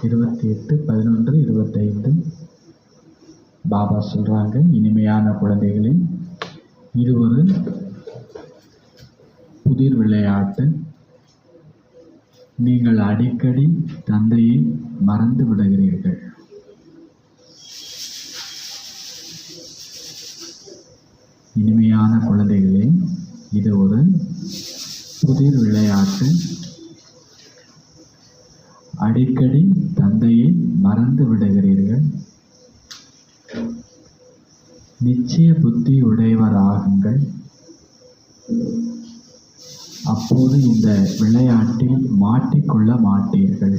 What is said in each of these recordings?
28/11/25 பாபா சொல்கிறாங்க, இனிமையான குழந்தைகளே, இது ஒரு புதிர் விளையாட்டு. நீங்கள் அடிக்கடி தந்தையை மறந்து விடுகிறீர்கள். இனிமையான குழந்தைகளே, இது ஒரு புதிர் விளையாட்டு. அடிக்கடி தந்தையை மறந்து விடுகிறீர்கள். நிச்சய புத்தி உடையவராகுங்கள். அப்போது இந்த விளையாட்டில் மாட்டிக்கொள்ள மாட்டீர்கள்.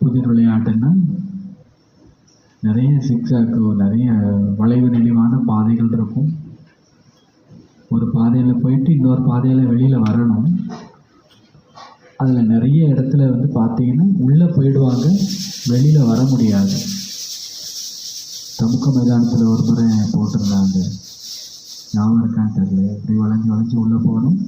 புதிர் விளையாட்டுன்னா நிறைய சிக்ஸாக்கு, நிறைய வளைவு நெளிவான பாதைகள் இருக்கும். ஒரு பாதையில் போயிட்டு இன்னொரு பாதையில் வெளியில் வரணும். அதில் நிறைய இடத்துல பார்த்தீங்கன்னா உள்ளே போயிடுவாங்க, வெளியில் வர முடியாது. தமுக்க மைதானத்தில் ஒரு முறை போட்டிருந்தாங்க, ஞாபகம் இருக்கான்னு தெரியல. இப்படி வளைஞ்சு உள்ளே போகணும்,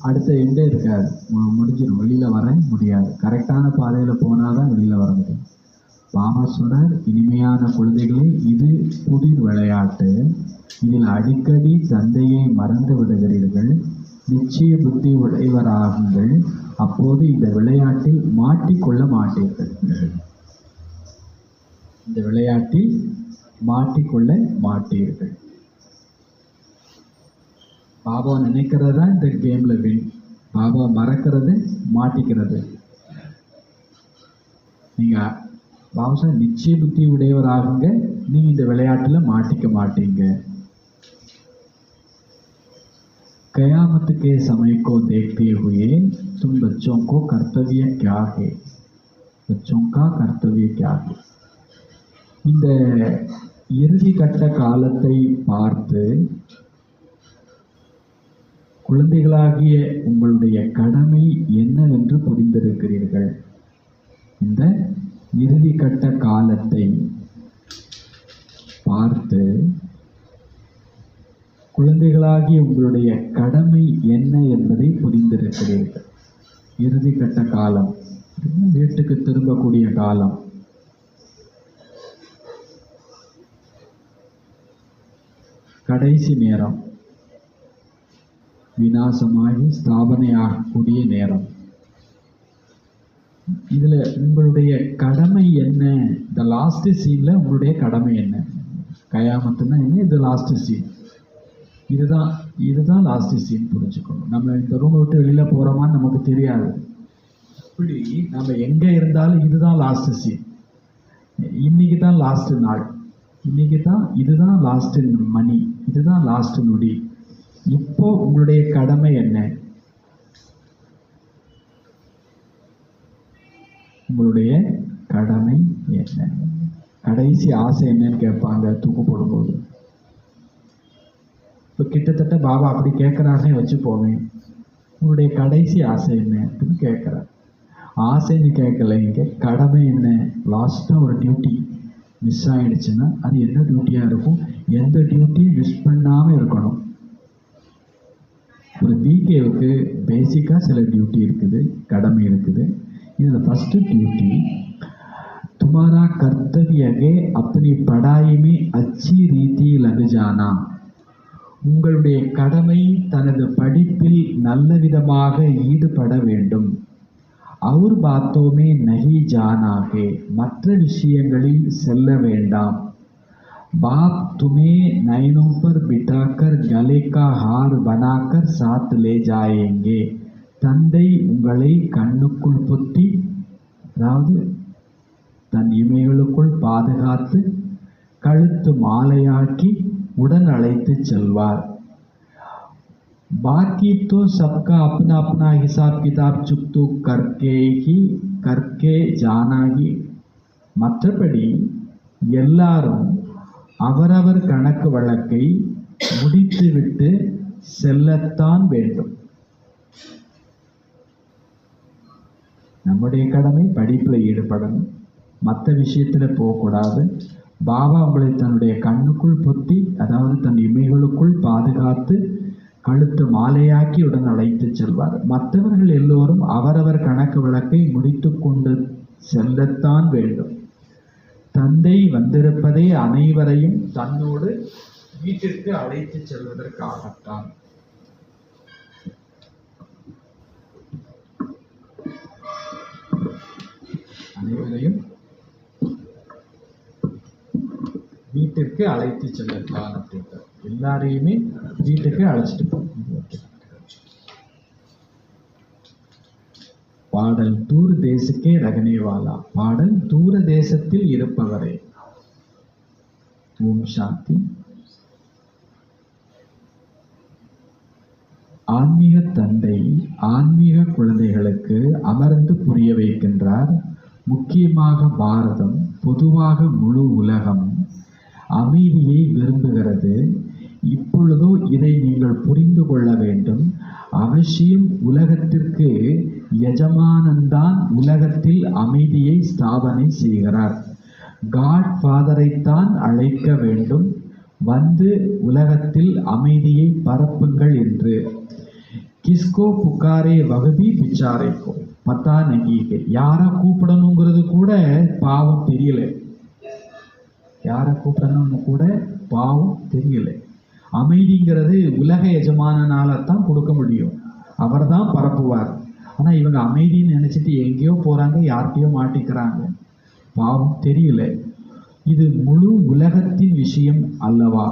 அடுத்த எண்டே இருக்காது, முடிஞ்சிடும், வெளியில் வர முடியாது. கரெக்டான பாதையில் போனால் தான் வெளியில் வர முடியும். பாபா சொல்றார், இனிமையான குழந்தைகளே, இது புதிர் விளையாட்டு. இதில் அடிக்கடி தந்தையை மறந்து விடுகிறீர்கள். நிச்சய புத்தி உடையவராகுங்கள். அப்போது இந்த விளையாட்டில் மாட்டிக்கொள்ள மாட்டீர்கள். இந்த விளையாட்டில் மாட்டிக்கொள்ள மாட்டீர்கள். பாபா நினைக்கிறது தான் இந்த கேம்ல வின். பாபா மறக்கிறது, மாட்டிக்கிறது. நீங்க பாபா சார் நிச்சய புத்தி உடையவராகுங்க, நீங்க இந்த விளையாட்டுல மாட்டிக்க மாட்டீங்க. कयामत के समय को देखते हुए तुम बच्चों को कर्तव्य क्या है, बच्चों का कर्तव्य क्या है. இந்த இறுதி கட்ட காலத்தை பார்த்து குழந்தைகளாகிய உங்களுடைய கடமை என்னவென்று புரிந்திருக்கிறீர்கள். இந்த இறுதி கட்ட காலத்தை பார்த்து குழந்தைகளாகிய உங்களுடைய கடமை என்ன என்பதை புரிந்திருக்கிறீர்கள். இறுதி கட்ட காலம், வீட்டுக்கு திரும்பக்கூடிய காலம். கடைசி நேரம், விநாசமாகி ஸ்தாபனையாகக்கூடிய நேரம். இதுல உங்களுடைய கடமை என்ன? இந்த லாஸ்ட் சீன்ல உங்களுடைய கடமை என்ன? கயாமத்துன்னா என்ன? இது லாஸ்ட் சீன். இதுதான் லாஸ்ட் சீன். புரிஞ்சுக்கணும். நம்ம இந்த ரூமை விட்டு வெளியில போறோமான்னு நமக்கு தெரியாது. இப்படி நம்ம எங்க இருந்தாலும் இதுதான் லாஸ்ட் சீன். இன்னைக்கு தான் லாஸ்ட் நாள், இதுதான் லாஸ்ட் மணி, இதுதான் லாஸ்ட் நொடி. இப்போ உங்களுடைய கடமை என்ன? உங்களுடைய கடமை என்ன? கடைசி ஆசை என்னன்னு கேட்பாங்க தூக்கு போடும்போது. இப்போ கிட்டத்தட்ட பாபா அப்படி கேட்குறாருன்னே வச்சு போவேன். உங்களுடைய கடைசி ஆசை என்ன அப்படின்னு கேட்குறார். ஆசைன்னு கேட்கல, இங்கே கடமை என்ன? லாஸ்ட்டாக ஒரு டியூட்டி மிஸ் ஆகிடுச்சுன்னா அது என்ன டியூட்டியாக இருக்கும்? எந்த டியூட்டியும் மிஸ் பண்ணாமல் இருக்கணும். ஒரு பிகேவுக்கு பேசிக்காக சில டியூட்டி இருக்குது, கடமை இருக்குது. இதில் ஃபஸ்ட்டு டியூட்டி, तुम्हारा कर्तव्य है अपनी पढ़ाई में अच्छी रीति लग जाना. உங்களுடைய கடமை தனது படிப்பில் நல்ல விதமாக ஈடுபட வேண்டும். और बातों में नहीं जाना है, மற்ற விஷயங்களில் செல்ல வேண்டாம். बाप तुम्हें नैनों पर बिठाकर गले का हार बनाकर साथ ले जाएंगे. தந்தை உங்களை கண்ணுக்குள் பொத்தி, அதாவது தன் இமைகளுக்குள் பாதுகாத்து கழுத்து மாலையாக்கி உடன் அழைத்து செல்வார். बाकी तो सबका अपना अपना हिसाब किताब चुकतू करके जाना ही. மற்றபடி எல்லாரும் அவரவர் கணக்கு வழக்கை முடித்துவிட்டு செல்லத்தான் வேண்டும். நம்முடைய கடமை படிப்பில் ஈடுபடணும். மற்ற விஷயத்தில் போகக்கூடாது. பாபா உங்களை தன்னுடைய கண்ணுக்குள் பொத்தி, அதாவது தன் இமைகளுக்குள் பாதுகாத்து கழுத்து மாலையாக்கி உடன் அழைத்து செல்வார். மற்றவர்கள் எல்லோரும் அவரவர் கணக்கு வழக்கை முடித்து கொண்டு செல்லத்தான் வேண்டும். தந்தை வந்திருப்பதே அனைவரையும் தன்னோடு வீட்டிற்கு அழைத்து செல்வதற்காகத்தான். அனைவரையும் வீட்டிற்கு அழைத்து செல்லத்தான் அப்படின்றார். எல்லாரையுமே வீட்டுக்கு அழைச்சிட்டு போகணும். பாடல் தூர் தேசக்கே ரகனேவாலா. பாடல் தூர தேசத்தில் இருப்பவரே. ஓம் சாந்தி. ஆன்மீக தந்தை ஆன்மீக குழந்தைகளுக்கு அமர்ந்து புரிய வைக்கின்றார். முக்கியமாக பாரதம், பொதுவாக முழு உலகம் அமைதியை விரும்புகிறது. இப்பொழுதோ இதை நீங்கள் புரிந்து கொள்ள வேண்டும். அவசியம் உலகத்திற்கு எஜமானன்தான் உலகத்தில் அமைதியை ஸ்தாபனை செய்கிறார். காட் ஃபாதரைத்தான் அழைக்க வேண்டும், வந்து உலகத்தில் அமைதியை பரப்புங்கள் என்று. கிஸ்கோ புக்காரே வகுதி பிச்சாரைக்கோ பத்தா நகீகே. யாரை கூப்பிடணுங்கிறது கூட பாவம் தெரியல. யாரை கூப்பிடணும்னு கூட பாவம் தெரியல. அமைதிங்கிறது உலக எஜமானனால தான் கொடுக்க முடியும், அவர் தான் பரப்புவார். ஆனால் இவங்க அமைதின்னு நினச்சிட்டு எங்கேயோ போகிறாங்க, யார்கிட்டயோ மாட்டிக்கிறாங்க. பாவம் தெரியல. இது முழு உலகத்தின் விஷயம் அல்லவா?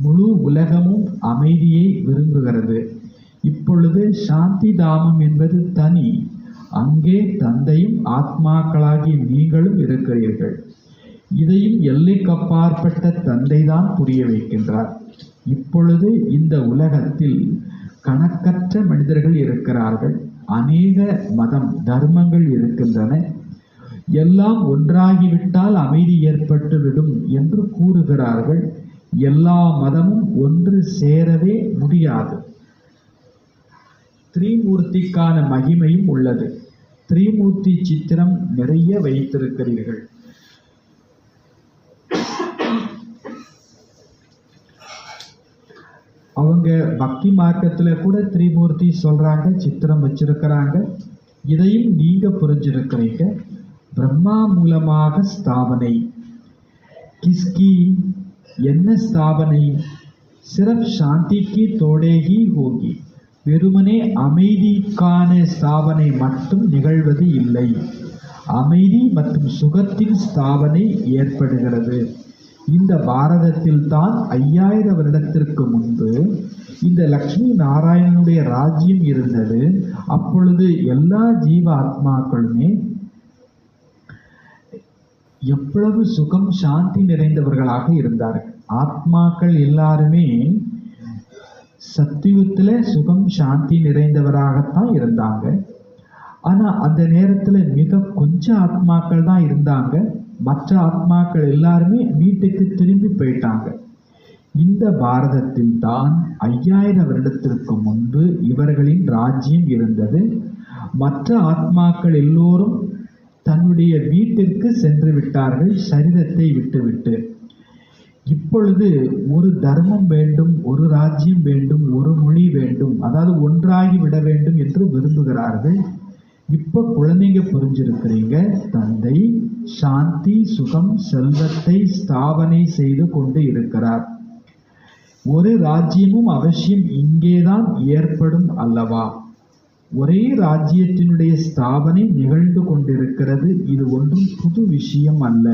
முழு உலகமும் அமைதியை விரும்புகிறது. இப்பொழுது சாந்தி தாமம் என்பது தனி. அங்கே தந்தையும் ஆத்மாக்களாகி நீங்களும் இருக்கிறீர்கள். இதையும் எல்லைக்கப்பாற்பட்ட தந்தை தான் புரிய வைக்கின்றார். இப்பொழுது இந்த உலகத்தில் கணக்கற்ற மனிதர்கள் இருக்கிறார்கள். அநேக மதம் தர்மங்கள் இருக்கின்றன. எல்லாம் ஒன்றாகிவிட்டால் அமைதி ஏற்பட்டுவிடும் என்று கூறுகிறார்கள். எல்லா மதமும் ஒன்று சேரவே முடியாது. திரிமூர்த்திக்கான மகிமையும் உள்ளது. திரிமூர்த்தி சித்திரம் நிறைய வைத்திருக்கிறீர்கள். அவங்க பக்தி மார்க்கத்துல கூட திரிமூர்த்தி சொல்றாங்க, சித்திரம் வச்சிருக்கிறாங்க. இதையும் நீங்க புரிஞ்சிருக்கிறீங்க. பிரம்மா மூலமாக ஸ்தாபனை. கிஸ்கி என்ன ஸ்தாபனை? சிறப் சாந்திக்கு தோடேகி ஹோகி. வெறுமனே அமைதிக்கான ஸ்தாபனை மட்டும் நிகழ்வது இல்லை. அமைதி மற்றும் சுகத்தின் ஸ்தாபனை ஏற்படுகிறது. இந்த பாரதத்தில் தான் 5000 வருடத்திற்கு முன்பு இந்த லக்ஷ்மி நாராயணனுடைய ராஜ்யம் இருந்தது. அப்பொழுது எல்லா ஜீவ ஆத்மாக்களுமே எவ்வளவு சுகம் சாந்தி நிறைந்தவர்களாக இருந்தார்கள். ஆத்மாக்கள் எல்லாருமே சத்தியுகத்துல சுகம் சாந்தி நிறைந்தவராகத்தான் இருந்தாங்க. ஆனா அந்த நேரத்துல மிக கொஞ்சம் ஆத்மாக்கள் தான் இருந்தாங்க. மற்ற ஆத்மாக்கள் எல்லாருமே வீட்டுக்கு திரும்பி போயிட்டாங்க. இந்த பாரதத்தில் தான் 5000 வருடத்திற்கு முன்பு இவர்களின் ராஜ்யம் இருந்தது. மற்ற ஆத்மாக்கள் எல்லோரும் தன்னுடைய வீட்டிற்கு சென்று விட்டார்கள், சரீரத்தை விட்டுவிட்டு. இப்பொழுது ஒரு தர்மம் வேண்டும், ஒரு ராஜ்யம் வேண்டும், ஒரு மொழி வேண்டும், அதாவது ஒன்றாகி விட வேண்டும் என்று விரும்புகிறார்கள். இப்போ குழந்தைங்க புரிஞ்சிருக்கிறீங்க. தந்தை சாந்தி, சுகம், செல்வத்தை ஸ்தாபனை செய்து கொண்டு இருக்கிறார். ஒரு ராஜ்யமும் அவசியம் இங்கேதான் ஏற்படும் அல்லவா? ஒரே ராஜ்யத்தினுடைய ஸ்தாபனை நிகழ்ந்து கொண்டிருக்கிறது. இது ஒன்றும் புது விஷயம் அல்ல.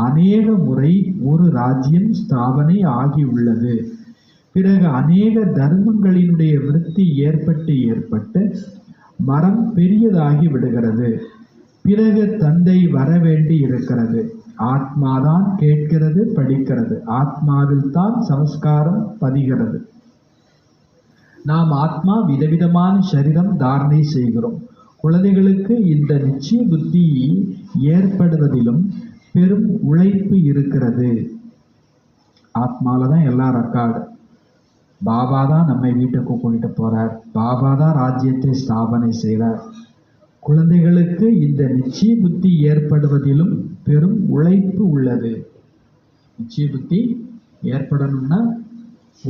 அநேக முறை ஒரு ராஜ்யம் ஸ்தாபனை ஆகியுள்ளது. பிறகு அநேக தர்மங்களினுடைய விருத்தி ஏற்பட்டு மரம் பெரியதாகி விடுகிறது. பிறகு தந்தை வர வேண்டி இருக்கிறது. ஆத்மாதான் கேட்கிறது, படிக்கிறது. ஆத்மாவில் தான் சமஸ்காரம் பதிகிறது. நாம் ஆத்மா விதவிதமான சரீரம் தாரணை செய்கிறோம். குழந்தைகளுக்கு இந்த நிச்சய புத்தி ஏற்படுவதிலும் பெரும் உழைப்பு இருக்கிறது. ஆத்மால தான் எல்லா ரெக்கார்டு. பாபா தான் நம்மை வீட்டுக்கு கூட்டிட்டு போறார். பாபா தான் ராஜ்யத்தை ஸ்தாபனை செய்கிறார். குழந்தைகளுக்கு இந்த நிச்சய புத்தி ஏற்படுவதிலும் பெரும் உழைப்பு உள்ளது. நிச்சய புத்தி ஏற்படணும்னா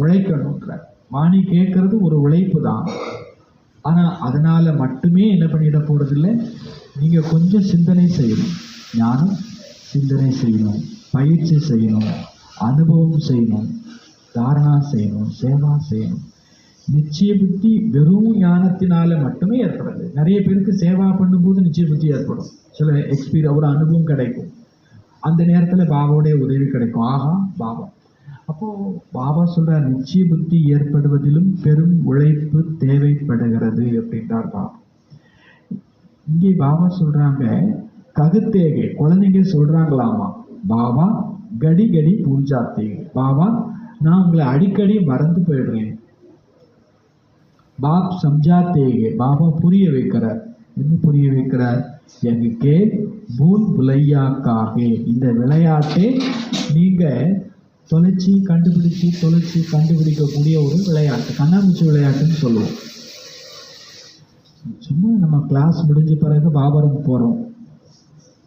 உழைக்கணுன்ற வாணி கேட்கறது ஒரு உழைப்பு தான். ஆனா அதனால மட்டுமே என்ன பண்ணிட போறதில்லை, நீங்க கொஞ்சம் சிந்தனை செய்யணும், ஞானம் சிந்தனை செய்யணும், பயிற்சி செய்யணும், அனுபவம் செய்யணும், தாரணா செய்யணும், சேவா செய்யணும். நிச்சய புத்தி வெறும் ஞானத்தினால மட்டுமே ஏற்படாது. நிறைய பேருக்கு சேவா பண்ணும்போது நிச்சய புத்தி ஏற்படும், சில ஒரு அனுபவம் கிடைக்கும், அந்த நேரத்துல பாபாவுடைய உதவி கிடைக்கும். ஆஹா பாபா. அப்போ பாபா சொல்றார், நிச்சய புத்தி ஏற்படுவதிலும் பெரும் உழைப்பு தேவைப்படுகிறது அப்படின்றார் பாபா. இங்கே பாபா சொல்றாங்க, ககுத்தேகே குழந்தைங்க சொல்றாங்களாமா, பாபா கடி கடி பூஜாத்தே, பாபா நான் உங்களை அடிக்கடி மறந்து போயிடுறேன். பாப் சம்ஜாத்தேகே, பாபா புரிய வைக்கிறார். என்ன புரிய வைக்கிறார்? எனக்கு பூல் புலையாக்காகே, இந்த விளையாட்டே நீங்க தொலைச்சி கண்டுபிடிக்கக்கூடிய ஒரு விளையாட்டு, கண்ணாமூச்சி விளையாட்டுன்னு சொல்லுவோம். சும்மா நம்ம கிளாஸ் முடிஞ்ச பிறகு பாபரம் போறோம்,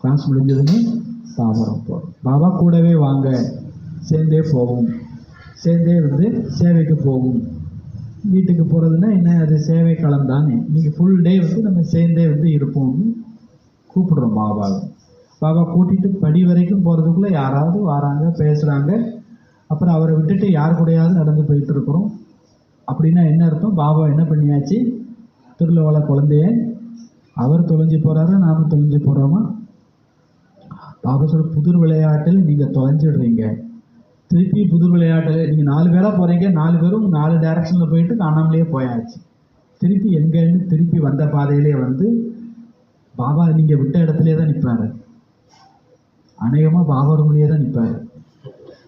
கிளாஸ் முடிஞ்சதுன்னு பாபரம் போறோம், பாபா கூடவே வாங்க, சேர்ந்தே போவோம், சேர்ந்தே சேவைக்கு போவோம். வீட்டுக்கு போறதுன்னா என்ன, அது சேவை களம் தானே, இன்னைக்கு ஃபுல் டே நம்ம சேர்ந்தே இருப்போம்னு கூப்பிடுறோம் பாபாவை. பாபா கூட்டிட்டு படி வரைக்கும் போறதுக்குள்ள யாராவது வராங்க, பேசுறாங்க, அப்புறம் அவரை விட்டுட்டு யார் கூடயாவது நடந்து போயிட்டு இருக்கிறோம். அப்படின்னா என்ன அர்த்தம்? பாபா என்ன பண்ணியாச்சு, திருளவள குழந்தைய அவர் தொலைஞ்சு போறாரு, நாம தொலைஞ்சு போறோமா? பாபா சொல்ற, புதிர் விளையாட்டில் நீங்க தொலைஞ்சிடுறீங்க, திருப்பி புதிர் விளையாட்டில் நீங்க 4 பேரா போறீங்க, 4 பேரும் 4 டைரக்ஷன்ல போயிட்டு காணாமலேயே போயாச்சு. திருப்பி எங்கன்னு திருப்பி வந்த பாதையிலே பாபா நீங்க விட்ட இடத்துலயே தான் நிற்பாரு, அநேகமா பாபா ரூம்லயே தான் நிற்பாரு.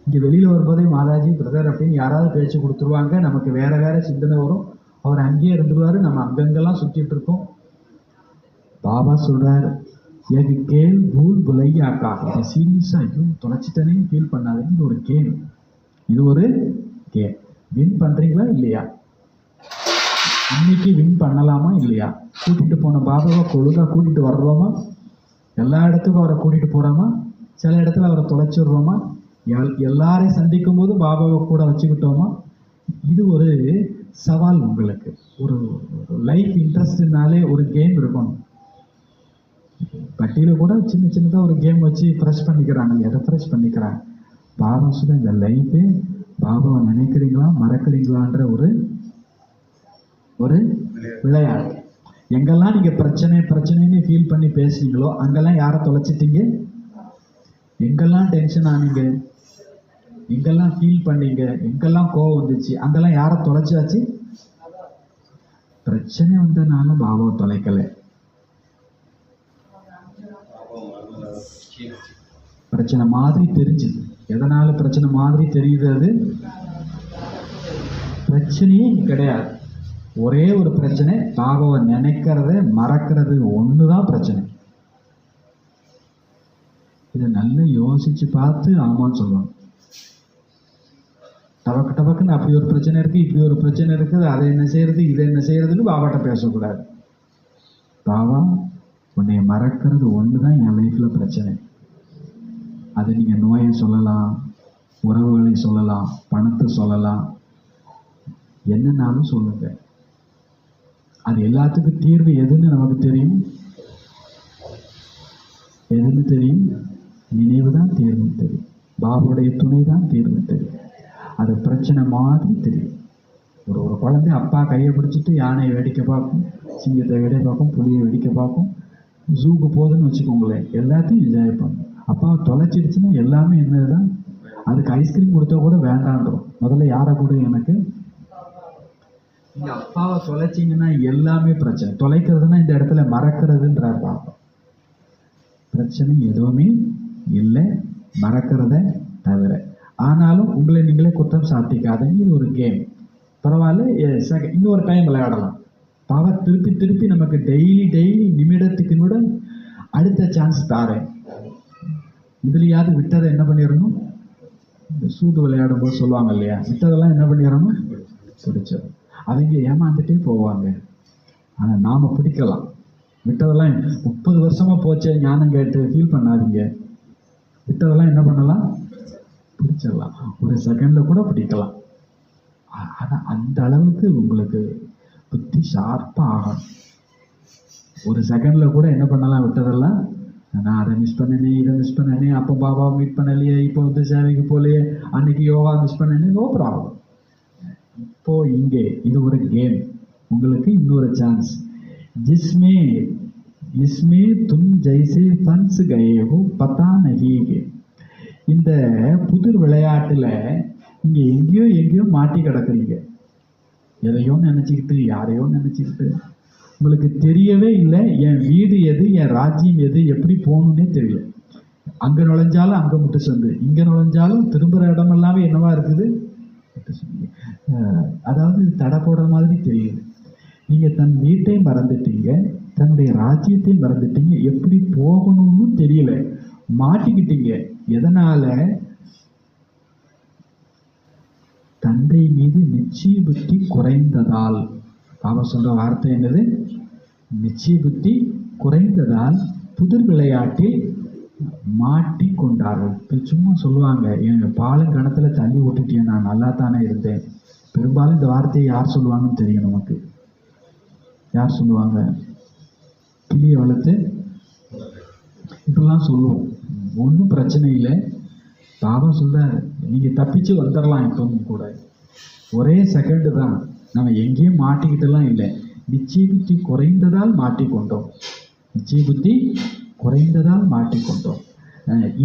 இங்க வெளியில வரும்போதே மாதாஜி பிரதர் அப்படின்னு யாராவது பேச்சு கொடுத்துருவாங்க, நமக்கு வேற வேற சிந்தனை வரும், அவர் அங்கேயே இருந்துருவாரு, நம்ம அங்கங்கெல்லாம் சுத்திட்டு இருக்கோம். பாபா சொல்றாரு, எனக்கு கேள் பூல் புலையாக்கா, இதை சீரியஸா ஐயும் தொலைச்சிட்டனே ஃபீல் பண்ணாதுன்னு, இது ஒரு கேம், இது ஒரு கேம். வின் பண்றீங்களா இல்லையா? இன்னைக்கு வின் பண்ணலாமா இல்லையா? கூட்டிட்டு போன பாபாவை ஒழுங்கா கூட்டிட்டு வர்றோமா? எல்லா இடத்துக்கும் அவரை கூட்டிட்டு போறோமா? சில இடத்துல அவரை தொலைச்சிடுறோமா? எல்லாரையும் சந்திக்கும் போது பாபாவை கூட வச்சுக்கிட்டோமா? இது ஒரு சவால் உங்களுக்கு. ஒரு லைஃப் இன்ட்ரெஸ்ட்னாலே ஒரு கேம் இருக்கணும். பட்டியல கூட சின்ன சின்னதாக ஒரு கேம் வச்சு ஃப்ரெஷ் பண்ணிக்கிறாங்க. எதை ஃப்ரெஷ் பண்ணிக்கிறாங்க? பாபா சொல்ல, இந்த லைஃபே பாபாவை நினைக்கிறீங்களா மறக்கிறீங்களான்ற ஒரு ஒரு விளையாட்டு. எங்கெல்லாம் நீங்க பிரச்சனைன்னு ஃபீல் பண்ணி பேசுனீங்களோ அங்கெல்லாம் யாரை தொலைச்சிட்டீங்க? எங்கெல்லாம் டென்ஷன் ஆனீங்க, எங்கெல்லாம் ஃபீல் பண்ணீங்க, எங்கெல்லாம் கோவம் வந்துச்சு, அங்கெல்லாம் யாரை தொலைச்சாச்சு? பிரச்சனை வந்தனால பாபாவை தொலைக்கலை, பிரச்சனை மாதிரி தெரிஞ்சுது. எதனால பிரச்சனை மாதிரி தெரியுது? அது பிரச்சனையே கிடையாது. ஒரே ஒரு பிரச்சனை, பாபாவை நினைக்கிறத மறக்கிறது ஒண்ணுதான் பிரச்சனை. இதை நல்லா யோசிச்சு பார்த்து ஆமான்னு சொல்லணும். டபக்குன்னு அப்படி ஒரு பிரச்சனை இருக்கு, இப்படி ஒரு பிரச்சனை இருக்குது, அதை என்ன செய்யறது, இதை என்ன செய்யறதுன்னு பாபாட்ட பேசக்கூடாது. பாபா உன்னை மறக்கிறது ஒண்ணுதான் என் லைஃப்ல பிரச்சனை. அது நீங்க நோயை சொல்லலாம், உறவுகளை சொல்லலாம், பணத்தை சொல்லலாம், என்னன்னாலும் சொல்லுங்க. அது எல்லாத்துக்கும் தீர்வு எதுன்னு நமக்கு தெரியும். எதுன்னு தெரியும்? நினைவு தான் தீர்வுன்னு தெரியும், பாபாவுடைய துணை தான் தீர்வுன்னு தெரியும். அது பிரச்சனை மாதிரி தெரியும். ஒரு குழந்தை அப்பா கையை பிடிச்சிட்டு யானையை வேடிக்கை பார்க்கும், சிங்கத்தை வேடிக்கை பார்க்கும், புலியை வேடிக்கை பார்க்கும், ஜூக்கு போகுதுன்னு வச்சுக்கோங்களேன், எல்லாத்தையும் என்ஜாய் பண்ணும். அப்பாவை தொலைச்சிடுச்சுன்னா எல்லாமே என்னதுதான், அதுக்கு ஐஸ்கிரீம் கொடுத்தா கூட வேண்டான்றோம். முதல்ல யாரை கூட எனக்கு, நீங்க அப்பாவை தொலைச்சிங்கன்னா எல்லாமே பிரச்சனை. தொலைக்கிறதுனா இந்த இடத்துல மறக்கிறதுன்றார் பாப்பா. பிரச்சனை எதுவுமே இல்லை மறக்கிறத தவிர. ஆனாலும் உங்களை நீங்களே குற்றம் சாட்டிக்காதீங்க, இது ஒரு கேம், பரவாயில்ல, இன்னொரு டைம் விளையாடலாம். பாவா திருப்பி நமக்கு டெய்லி நிமிடத்துக்கு நிமிடம் அடுத்த சான்ஸ் தாரேன். இதுலையாவது விட்டதை என்ன பண்ணிடணும்? இந்த சூது விளையாடும் போது சொல்லுவாங்க இல்லையா, விட்டதெல்லாம் என்ன பண்ணிடணும்? பிடிச்சது. அவங்க ஏமாந்துட்டே போவாங்க, ஆனா நாம பிடிக்கலாம். விட்டதெல்லாம் 30 வருஷமா போச்சே ஞானம் கேட்டு ஃபீல் பண்ணாதீங்க. விட்டதெல்லாம் என்ன பண்ணலாம்? பிடிச்சிடலாம். ஒரு செகண்ட்ல கூட பிடிக்கலாம். ஆனால் அந்த அளவுக்கு உங்களுக்கு புத்தி ஷார்ப்பாக ஆகணும். ஒரு செகண்ட்ல கூட என்ன பண்ணலாம்? விட்டதெல்லாம், நான் அதை மிஸ் பண்ணனே, இதை மிஸ் பண்ணனே, அப்போ பாபாவை மீட் பண்ணலையே, இப்போ வந்து சேவைக்கு போலையே, அன்னைக்கு யோகா மிஸ் பண்ணனே, நோ ப்ராப்ளம். இப்போ இங்கே இது ஒரு கேம், உங்களுக்கு இன்னொரு சான்ஸ். जिसमें इसमें तुम जैसे फंस गए हो पता नहीं. இந்த புதிர் விளையாட்டுல நீங்க எங்கேயோ மாட்டி கிடக்குறீங்க. எதையோ நினைச்சுக்கிட்டு, யாரையோ நினைச்சுக்கிட்டு, உங்களுக்கு தெரியவே இல்லை என் வீடு எது, என் ராஜ்யம் எது, எப்படி போகணுன்னே தெரியல. அங்க நுழைஞ்சாலும் அங்க முட்டு சந்து, இங்க நுழைஞ்சாலும் திரும்புற இடம் எல்லாமே என்னவா இருக்குது? அதாவது தடை போடுற மாதிரி தெரியுது. நீங்க தன் வீட்டை மறந்துட்டீங்க, தன்னுடைய ராஜ்யத்தை மறந்துட்டீங்க, எப்படி போகணும்னு தெரியல, மாட்டிக்கிட்டீங்க. எதனால? தந்தை மீது நிச்சய புத்தி குறைந்ததால். பாபா சொல்ற வார்த்தை என்னது? நிச்சய புத்தி குறைந்ததால் புதிர் விளையாட்டில் மாட்டி கொண்டார்கள். சும்மா சொல்லுவாங்க, என் பாலும் கணத்துல தள்ளி விட்டுட்டேன், நான் நல்லா தானே இருந்தேன். பெரும்பாலும் இந்த வார்த்தையை யார் சொல்லுவாங்கன்னு தெரியும் நமக்கு. யார் சொல்லுவாங்க? கிளியை வளர்த்து இப்படிலாம் சொல்லுவோம். ஒன்றும் பிரச்சனை இல்லை. பாபா சொல்றாரு, நீங்க தப்பிச்சு வந்துடலாம். இப்பவும் கூட ஒரே செகண்டு தான், நம்ம எங்கேயும் மாட்டிக்கிட்டெல்லாம் இல்லை. நிச்சய புத்தி குறைந்ததால் மாட்டிக்கொண்டோம். நிச்சய புத்தி குறைந்ததால் மாட்டிக்கொண்டோம்.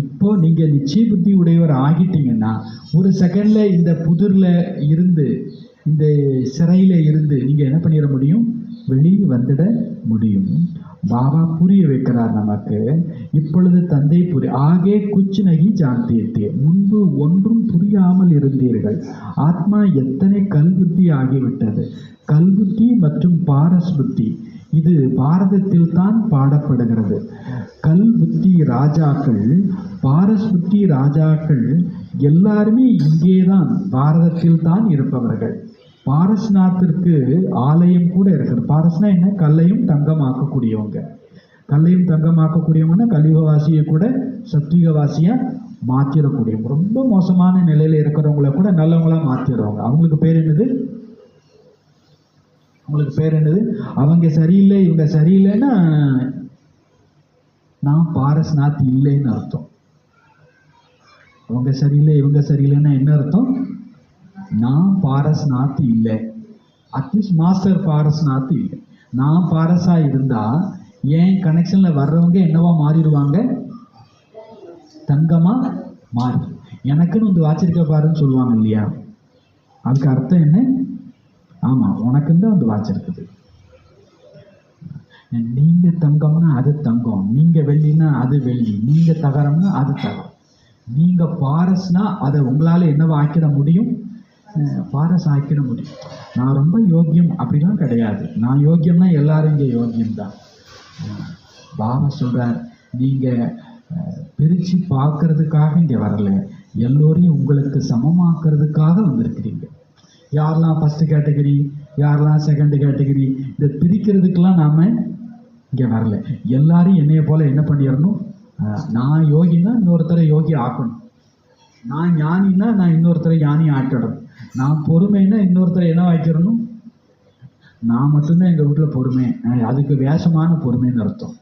இப்போ நீங்க நிச்சய புத்தி உடையவர் ஆகிட்டீங்கன்னா, ஒரு செகண்ட்ல இந்த புதிர்ல இருந்து, இந்த சிறையில இருந்து நீங்க என்ன பண்ணிட முடியும்? வெளியே வந்துட முடியும். பாபா புரிய வைக்கிறார் நமக்கு. இப்பொழுது தந்தை ஆகே குச் நகி ஜான்தே, முன்பு ஒன்றும் புரியாமல் இருந்தீர்கள். ஆத்மா எத்தனை கல்புத்தி ஆகிவிட்டது. கல்புத்தி மற்றும் பாரஸ் புத்தி இது பாரதத்தில் தான் பாடப்படுகிறது. கல் புத்தி ராஜாக்கள், பாரஸ் புத்தி ராஜாக்கள் எல்லாருமே இங்கேதான், பாரதத்தில் தான் இருப்பவர்கள். பாரஸ்நாத்திற்கு ஆலயம் கூட இருக்கிறது. பாரஸ்னா என்ன? கல்லையும் தங்கமாக்கக்கூடியவங்க. கல்லையும் தங்கமாக்கக்கூடியவங்கன்னா கலியுகவாசியை கூட சத்விகவாசியா மாத்திரக்கூடியவங்க. ரொம்ப மோசமான நிலையில இருக்கிறவங்கள கூட நல்லவங்களா மாத்திடுறவங்க. அவங்களுக்கு பேர் என்னது? அவங்களுக்கு பேர் என்னது? அவங்க சரியில்லை, இவங்க சரியில்லைன்னா நான் பாரஸ்நாத் இல்லைன்னு அர்த்தம். அவங்க சரியில்லை, இவங்க சரியில்லைன்னா என்ன அர்த்தம்? நான் பாரஸ்நாத் இல்லை. அட்லீஸ்ட் மாஸ்டர் பாரஸ்நாத் இல்லை. நான் பாரஸா இருந்தா என் கனெக்ஷன்ல வர்றவங்க என்னவா மாறிடுவாங்க? தங்கமா மாறி. எனக்குன்னு வந்து வாச்சிருக்க பாருன்னு சொல்லுவாங்க இல்லையா? அதுக்கு அர்த்தம் என்ன? ஆமா, உனக்குன்னு தான் வந்து வாச்சிருக்குது. நீங்க தங்கம்னா அது தங்கம், நீங்க வெள்ளினா அது வெள்ளி, நீங்க தகரம்னா அது தகரம். நீங்க பாரஸ்னா அதை உங்களால என்னவா ஆக்கிட முடியும்? பாரஸ் ஆக்கிட முடியும். நான் ரொம்ப யோக்கியம் அப்படிலாம் கிடையாது. நான் யோக்கியம்னா எல்லாரும் இங்கே யோக்கியம் தான். பாபா சொல்றார், நீங்க பிரிச்சு பார்க்கறதுக்காக இங்க வரல, எல்லோரையும் உங்களுக்கு சமமாக்குறதுக்காக வந்திருக்கிறீங்க. யாரெல்லாம் ஃபர்ஸ்ட் கேட்டகரி, யாரெல்லாம் செகண்ட் கேட்டகரி, இதை பிரிக்கிறதுக்கெல்லாம் நாம இங்க வரல. எல்லாரும் என்னைய போல என்ன பண்ணிடணும்? நான் யோகினா இன்னொருத்தரை யோகி ஆக்கணும். நான் ஞானின்னா நான் இன்னொருத்தரை ஞானி ஆக்கிடணும். நான் பொறுமைன்னா இன்னொருத்தரை என்ன ஆக்கிடணும்? நான் மட்டும்தான் எங்கள் வீட்டில் பொறுமை, அதுக்கு வேஷமான பொறுமைன்னு அர்த்தம்.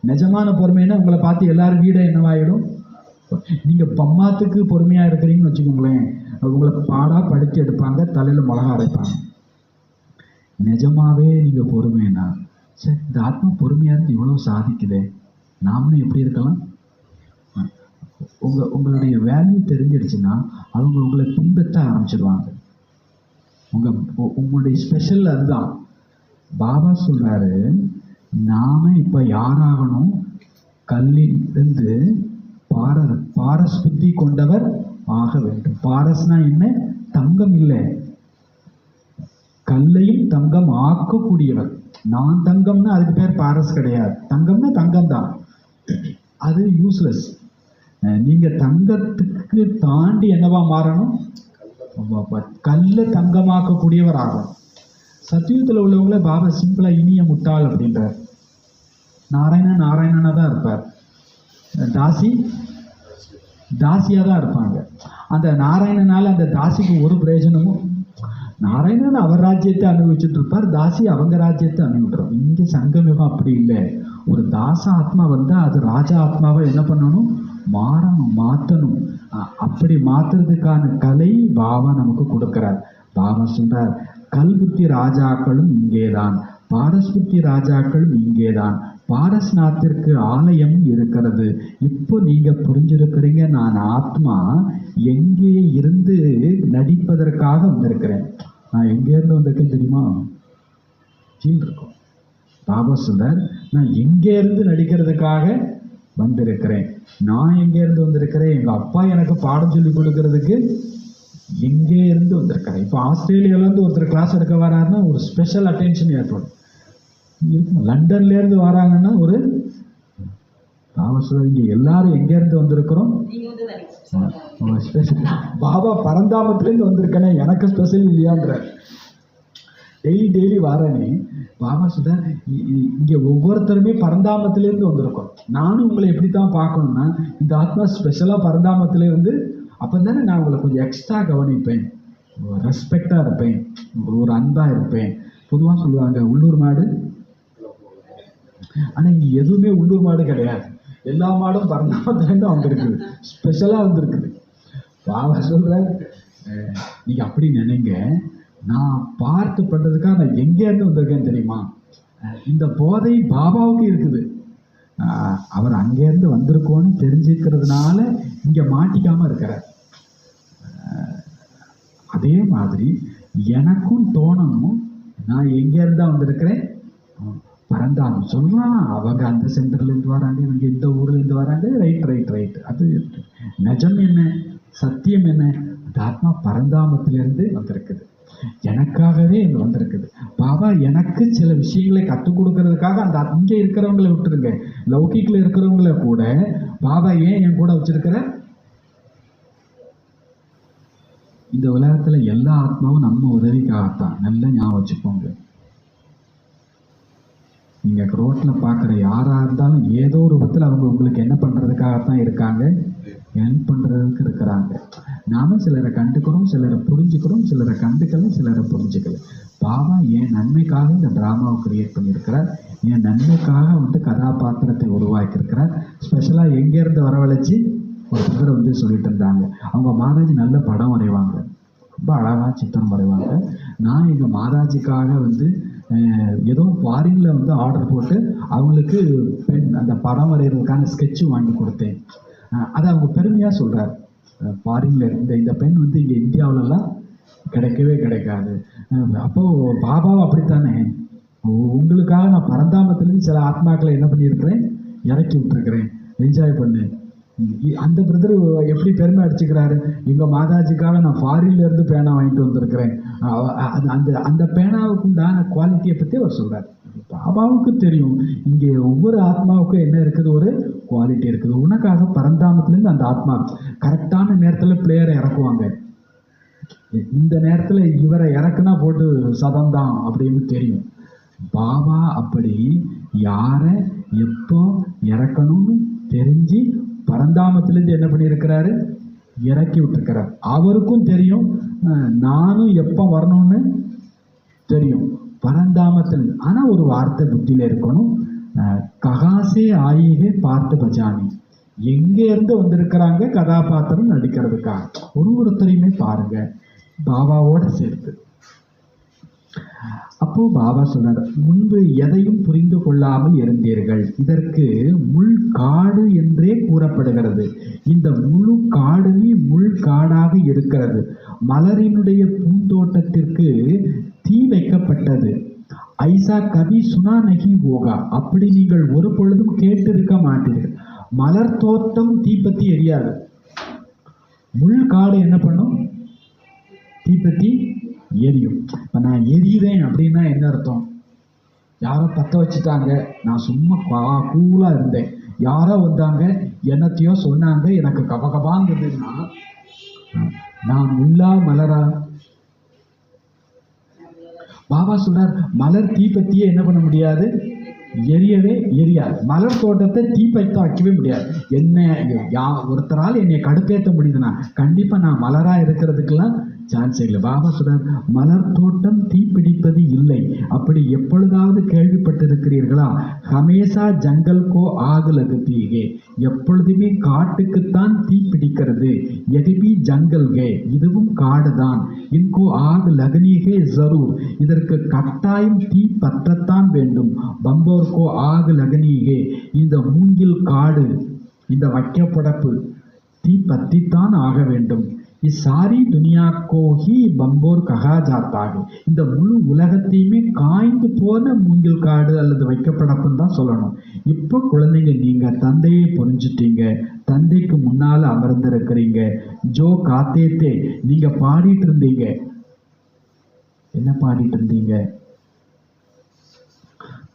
நிஜமான பொறுமைன்னா உங்களை பார்த்து எல்லாரும் வீடை என்னவாயிடும்? நீங்கள் பம்மாத்துக்கு பொறுமையாக இருக்கிறீங்கன்னு வச்சுக்கோங்களேன், உங்களை பாடாக படுத்தி எடுப்பாங்க, தலையில் மிளகா அரைப்பாங்க. நிஜமாவே நீங்கள் பொறுமைன்னா, சரி இந்த ஆத்மா பொறுமையாக இருந்து இவ்வளோ சாதிக்குதே, நாமளும் எப்படி இருக்கலாம்? உங்களுடைய வேல்யூ தெரிஞ்சிடுச்சுன்னா அவங்க உங்களை பின்பற்ற ஆரம்பிச்சிடுவாங்க. உங்களுடைய ஸ்பெஷல் அதுதான். பாபா சொல்றாரு, நாம இப்ப யாராகணும்? கல்லிலிருந்து பாரஸ் புத்தி கொண்டவர் ஆக வேண்டும். பாரஸ்னா என்ன? தங்கம் இல்லை, கல்லையும் தங்கம் ஆக்கக்கூடியவர். நான் தங்கம்னா அதுக்கு பேர் பாரஸ் கிடையாது. தங்கம்னா தங்கம் தான், அது யூஸ்லெஸ். நீங்க தங்கத்துக்கு தாண்டி என்னவா மாறணும்? கல்ல தங்கமாக்கக்கூடியவர் ஆகணும். சத்தியுகத்தில் உள்ளவங்கள பாபா சிம்பிளா இனிய முட்டாள் அப்படின்றார். நாராயணனாக தான் இருப்பார். தாசி தாசியாக தான் இருப்பாங்க. அந்த நாராயணனால் அந்த தாசிக்கு ஒரு பிரயோஜனமும், நாராயணன் அவர் ராஜ்யத்தை அனுபவிச்சுட்டு இருப்பார், தாசி அவங்க ராஜ்யத்தை அனுபவிக்கிறோம். இங்கே சங்கமிகம் அப்படி இல்லை. ஒரு தாச ஆத்மா வந்தால் அது ராஜா ஆத்மாவை என்ன பண்ணணும், மாறணும், மாற்றணும். அப்படி மாற்றுறதுக்கான கலை பாபா நமக்கு கொடுக்குறார். பாபா சொல்றார், கல்புத்தி ராஜாக்களும் இங்கேதான், பாரஸ்புத்தி ராஜாக்களும் இங்கேதான், பாரஸ்நாத்திற்கு ஆலயம் இருக்கிறது. இப்போ நீங்க புரிஞ்சிருக்கிறீங்க, நான் ஆத்மா எங்கே இருந்து நடிப்பதற்காக வந்திருக்கிறேன். நான் எங்கே இருந்து வந்திருக்கேன் தெரியுமா? கீழ் இருக்கும். பாபா சொல்றார், நான் எங்கே இருந்து நடிக்கிறதுக்காக வந்திருக்கிறேன். நான் எங்கே இருந்து வந்திருக்கிறேன்? எங்க அப்பா எனக்கு பாடம் சொல்லி கொடுக்கறதுக்கு எங்கே இருந்து வந்திருக்கிறேன். இப்போ ஆஸ்திரேலியாவிலேருந்து ஒருத்தர் கிளாஸ் எடுக்க வராருன்னா ஒரு ஸ்பெஷல் அட்டென்ஷன் ஏற்படும். லண்டன்ல இருந்து வராங்கன்னா ஒரு இங்க எல்லாரும் எங்க இருந்து வந்திருக்கிறோம்? பாபா பரந்தாமத்திலேருந்து வந்திருக்கேனே, எனக்கு ஸ்பெஷல் இல்லையான்ற. டெய்லி வாரனே பாபா சொல்ற, இங்க ஒவ்வொருத்தருமே பரந்தாமத்திலேருந்து வந்திருக்கோம். நானும் உங்களை எப்படித்தான் பார்க்கணும்னா, இந்த ஆத்மா ஸ்பெஷலா பரந்தாமத்திலேருந்து, அப்பதானே நான் உங்களை கொஞ்சம் எக்ஸ்ட்ரா கவனிப்பேன், ரெஸ்பெக்டா இருப்பேன், ஒரு அன்பா இருப்பேன். பொதுவா சொல்லுவாங்க உள்ளூர் மாடு, ஆனா இங்க எதுவுமே உள்ளூர் மாடு கிடையாது. எல்லா மாடும் பரந்தாமத்திலேருந்து வந்திருக்குது, ஸ்பெஷலா வந்திருக்குது. பாபா சொல்ற, நீங்க அப்படி நினைங்க, நான் பார்த்து பண்றதுக்காக நான் எங்க இருந்து வந்திருக்கேன்னு தெரியுமா? இந்த போதை பாபாவுக்கு இருக்குது. அவர் அங்கேருந்து வந்திருக்கோன்னு தெரிஞ்சுக்கிறதுனால இங்க மாட்டிக்காம இருக்கிறார். அதே மாதிரி எனக்கும் தோணணும், நான் எங்க இருந்தா வந்திருக்கிறேன், பரந்தாமம். சொல்லலாம் அவங்க அந்த சென்டர்ல இருந்து வராங்க, இவங்க இந்த ஊர்ல இருந்து வராங்க. ரைட். அது நிஜம் என்ன, சத்தியம் என்ன? அந்த ஆத்மா பரந்தாமத்திலிருந்து வந்திருக்குது, எனக்காகவே இங்க வந்திருக்குது. பாபா எனக்கு சில விஷயங்களை கற்றுக் கொடுக்கறதுக்காக அந்த இங்க இருக்கிறவங்களை விட்டுருங்க, லௌகிக்ல இருக்கிறவங்கள கூட பாபா ஏன் என் கூட வச்சிருக்கிற? இந்த உலகத்துல எல்லா ஆத்மாவும் நம்ம உதவிக்காகத்தான். நல்லா ஞாபகம் வச்சுக்கோங்க. நீங்க ரோட்ல பாக்குற யாரா இருந்தாலும் ஏதோ ஒரு விதத்துல அவங்க உங்களுக்கு என்ன பண்றதுக்காகத்தான் இருக்காங்க, ஹெல்ப் பண்றதுக்கு இருக்கிறாங்க. நாம சிலரை கண்டுக்கிறோம், சிலரை புரிஞ்சுக்கிறோம், சிலரை கண்டுக்கல, சிலரை புரிஞ்சுக்கல. பாபா என் நன்மைக்காக இந்த டிராமாவை கிரியேட் பண்ணியிருக்கிறார், என் நன்மைக்காக கதாபாத்திரத்தை உருவாக்கி இருக்கிறார். ஸ்பெஷலா எங்க இருந்து வரவழைச்சு ஒரு பேர் சொல்லிட்டு இருந்தாங்க, அவங்க மாதாஜி நல்ல படம் வரைவாங்க, ரொம்ப அழகா சித்திரம் வரைவாங்க. நான் எங்க மாதாஜிக்காக ஏதோ ஃபாரின்ல ஆர்டர் போட்டு அவங்களுக்கு பெண் அந்த படம் வரைகிறதுக்கான ஸ்கெட்சு வாங்கி கொடுத்தேன். அதை அவங்க பெருமையா சொல்றாரு. ஃபாரின்ல இந்த பெண் இங்க இந்தியாவிலலாம் கிடைக்கவே கிடைக்காது. அப்போ பாபாவும் அப்படித்தானே, உங்களுக்காக நான் பரந்தாமத்திலிருந்து சில ஆத்மாக்களை என்ன பண்ணியிருக்கிறேன், இறக்கி விட்டுருக்கிறேன், என்ஜாய் பண்ணு. அந்த பிரதர் எப்படி பெருமை அடிச்சுக்கிறாரு, எங்க மாதாஜிக்காக நான் ஃபாரின்ல இருந்து பேனா வாங்கிட்டு வந்திருக்கிறேன். அந்த அந்த பேனாவுக்கு உண்டான குவாலிட்டியை பத்தி அவர் சொல்றாரு. பாபாவுக்கு தெரியும் இங்கே ஒவ்வொரு ஆத்மாவுக்கும் என்ன இருக்குது, ஒரு குவாலிட்டி இருக்குது. உனக்காக பரந்தாமத்திலேருந்து அந்த ஆத்மா கரெக்டான நேரத்துல பிளேயரை இறக்குவாங்க. இந்த நேரத்துல இவரை இறக்குனா போட்டு சதம்தான் அப்படின்னு தெரியும். பாபா அப்படி யாரை எப்போ இறக்கணும்னு தெரிஞ்சு பரந்தாமத்திலேருந்து என்ன பண்ணியிருக்கிறாரு, இறக்கி விட்டுருக்கிறார். அவருக்கும் தெரியும் நானும் எப்போ வரணும்னு தெரியும் பரந்தாமத்தில். ஆனா ஒரு வார்த்தை புத்தியில இருக்கணும், ககாசே ஆயிகே பார்த்து பஜானி, எங்க இருந்து வந்திருக்கிறாங்க கதாபாத்திரம் நடிக்கிறதுக்காக. ஒருத்தரையுமே பாருங்க பாபாவோட சேர்த்து. அப்போ பாபா சொல்றார், முன்பு எதையும் புரிந்து கொள்ளாமல் இருந்தீர்கள், இதற்கு முள் காடு என்றே கூறப்படுகிறது. இந்த முழு காடுமே முள் காடாக இருக்கிறது. மலரினுடைய பூந்தோட்டத்திற்கு தீ வைக்கப்பட்டது. ஐசா கவி சுனா நகி ஹோகா, அப்படி நீங்கள் ஒரு பொழுதும் கேட்டிருக்க மாட்டீர்கள். மலர் தோட்டம் தீப்பத்தி எரியாது, முள் காடு என்ன பண்ணும், தீப்பத்தி எரியும். இப்ப நான் எரியுறேன் அப்படின்னா என்ன அர்த்தம், யாரோ பத்த வச்சுட்டாங்க, நான் சும்மா கூலா இருந்தேன், யாரோ வந்தாங்க என்னத்தையோ சொன்னாங்க, எனக்கு கபகபாங்கிறதுன்னா நான் முள்ளா மலரா? பாபா சொல்றார், மலர் தீப்பத்தியே என்ன பண்ண முடியாது, எரியவே எரியாது. மலர் தோட்டத்தை தீப்பைத்தம் வைக்கவே முடியாது. என்ன ஒருத்தரால் என்னை கடுப்பேற்ற முடியுதுன்னா கண்டிப்பாக நான் மலராக இருக்கிறதுக்கெல்லாம் சான்ஸ் இல்லை. பாபா சொல்றார், மலர் தோட்டம் தீப்பிடிப்பது இல்லை. அப்படி எப்பொழுதாவது கேள்விப்பட்டிருக்கிறீர்களா? ஹமேசா ஜங்கல் கோ ஆகு லகுத்தீகே, எப்பொழுதுமே காட்டுக்குத்தான் தீ பிடிக்கிறது. எதுபி ஜங்கல்கே, இதுவும் காடுதான். இன்கோ ஆகு லகனீகே ஜரூர், இதற்கு கட்டாயம் தீ பற்றத்தான் வேண்டும். பம்போர்கோ ஆகு லகனீகே, இந்த மூங்கில் காடு, இந்த வைக்கப்படப்பு தீ பற்றித்தான் ஆக வேண்டும். இசாரி துனியாக்கோ ஹி பம்போர் கஹா ஜாத்தாக, இந்த முழு உலகத்தையுமே காய்ந்து போன மூங்கில் காடு அல்லது வைக்கப்படப்புன்னு தான் சொல்லணும். இப்போ குழந்தைங்க, நீங்க தந்தையை புரிஞ்சுட்டீங்க, தந்தைக்கு முன்னால அமர்ந்திருக்கிறீங்க. ஜோ காத்தேத்தே, நீங்க பாடிட்டு இருந்தீங்க. என்ன பாடிட்டு இருந்தீங்க?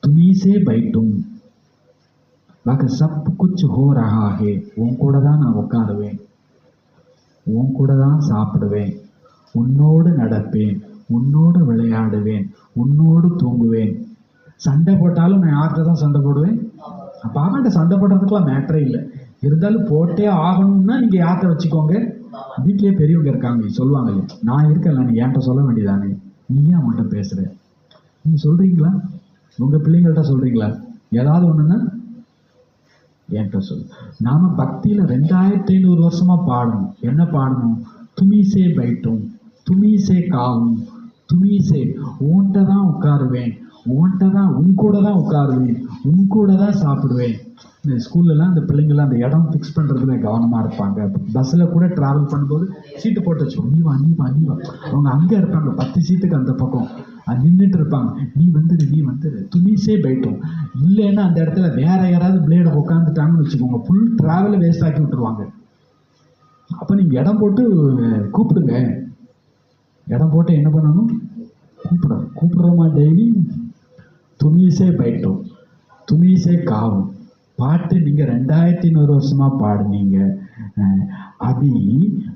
துமீசே பைட்டும் வக சப் குச் ஹோ ரஹா ஹே, உன் கூட தான் நான் உட்காருவேன், உன் கூட தான் சாப்பிடுவேன், உன்னோடு நடப்பேன், உன்னோடு விளையாடுவேன், உன்னோடு தூங்குவேன். சண்டை போட்டாலும் நான் யார்கிட்ட தான் சண்டை போடுவேன்? பாபாட்ட சண்டை போடுறதுக்கெல்லாம் மேட்டரே இல்லை. இருந்தாலும் போட்டே ஆகணும்னா நீங்கள் யார்கிட்ட வச்சுக்கோங்க. வீட்லேயே பெரியவங்க இருக்காங்க, சொல்லுவாங்க, நான் இருக்கல, நீ என்கிட்ட சொல்ல வேண்டியதானே, நீ ஏன் அவங்கள்ட்ட பேசுகிற? நீங்கள் சொல்கிறீங்களா? உங்கள் பிள்ளைங்கள்ட்ட சொல்கிறீங்களா? ஏதாவது ஒன்றுன்னா என்கிட்ட சொல்லு. நாம பக்தியில் 2500 வருஷமா பாடணும். என்ன பாடணும்? துமீசே பைட்டும், துமீசே காவும், துமீசே, உன்கிட்ட தான் உட்காருவேன், உன்கிட்ட தான், உன் கூட தான் உட்காருவேன், உன் கூட தான் சாப்பிடுவேன். இந்த ஸ்கூல்லலாம் அந்த பிள்ளைங்களாம் அந்த இடம் ஃபிக்ஸ் பண்ணுறதுல கவனமாக இருப்பாங்க. பஸ்ஸில் கூட ட்ராவல் பண்ணும்போது சீட்டு போட்டு வச்சுக்கோ, நீ வா நீ வா நீ வா. அவங்க அங்கே இருப்பாங்க 10 சீட்டுக்கு அந்த பக்கம் நின்றுட்டு இருப்பாங்க. நீ வந்துடு நீ வந்துடு, துணிசே போயிட்டோம். இல்லைன்னா அந்த இடத்துல வேற யாராவது பிளேடை உட்காந்துட்டாங்கன்னு வச்சுக்கோங்க, ஃபுல் ட்ராவலை வேஸ்ட் ஆக்கி விட்டுருவாங்க. அப்போ நீங்கள் இடம் போட்டு கூப்பிடுங்க. இடம் போட்டு என்ன பண்ணணும்? கூப்பிடுறோமா டெய்லி? துணிசே போயிட்டோம், துணிசே காவும் பாட்டு நீங்கள் 2100 வருஷமா பாடுனீங்க. அபி